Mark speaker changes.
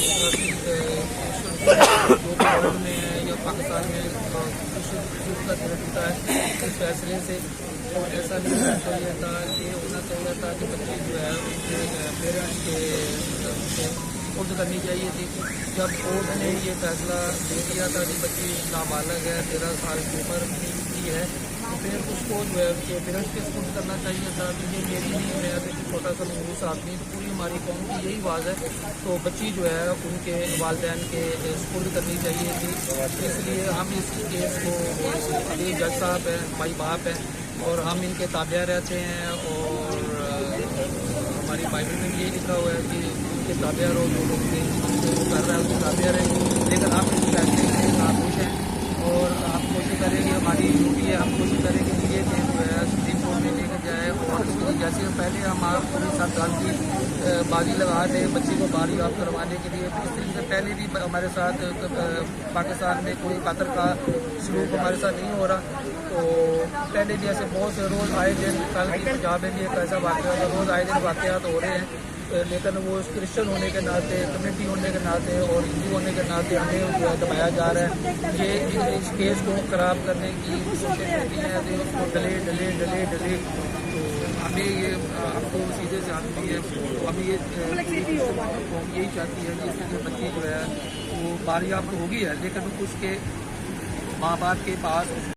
Speaker 1: جو بھی ورلڈ میں ہے یا پاکستان میں کا ہوتا ہے اس فیصلے سے ایسا نہیں ہونا چاہیے تھا، یہ ہونا چاہیے تھا کہ بچے جو ہے ان کے پیرنٹس کے خود کرنی چاہیے تھی۔ جب کورٹ نے یہ فیصلہ دے دیا تھا کہ بچی نابالغ ہے، 13 سال کی عمر کی ہے، تو پھر اس کو جو ہے ان کے پیرنٹس کے سپورٹ کرنا چاہیے تھا کہ یہ میری نہیں، میں ابھی چھوٹا سا منحوس آدمی، تو پوری ہماری قوم کی یہی آواز ہے، تو بچی جو ہے ان کے والدین کے سپورٹ کرنی چاہیے تھی۔ اس لیے ہم اس کیس کو علی جج صاحب ہیں، ہماری باپ ہیں، اور ہم ان کے تابع رہتے ہیں، اور ہماری بائبل میں بھی یہی لکھا ہوا ہے کہ ان کے تابع رہو، جو لوگ کر رہا ہے اس کے تابع رہے، لیکن ہم اس فیصلے سے ناخوش ہیں اور ہم کوشش کریں گے، ہماری ڈیوٹی ہے، ہم کوشش کریں گے کہ یہ کیس جو ہے سپریم کورٹ میں لے کر جائے، اور اس کی جیسے پہلے ہم آپ کے ساتھ گال کی بازی لگا دیں بچے کو باری یاب کروانے کے لیے، اس طریقے سے پہلے بھی ہمارے ساتھ پاکستان میں کوئی قتل کا سلوک ہمارے ساتھ نہیں ہو رہا، تو پہلے بھی ایسے بہت سے روز آئے دن، کل کی پنجاب میں بھی ایک ایسا واقعہ ہے، روز آئے دن واقعات ہو رہے ہیں، لیکن وہ کرسچن ہونے کے ناطے، کمیونٹی ہونے کے ناطے اور ہندو ہونے کے ناطے ہمیں جو ہے دبایا جا رہا ہے، یہ اس کیس کو خراب کرنے کی کوشش ہوتی ہے، اس کو ڈلے تو ہمیں یہ ہم کو سیدھے سے آتی ہے، تو ہمیں یہ قوم یہی چاہتی ہے کہ اس کے بچی جو ہے وہ باریاب تو ہوگی ہے، لیکن اس کے ماں باپ کے پاس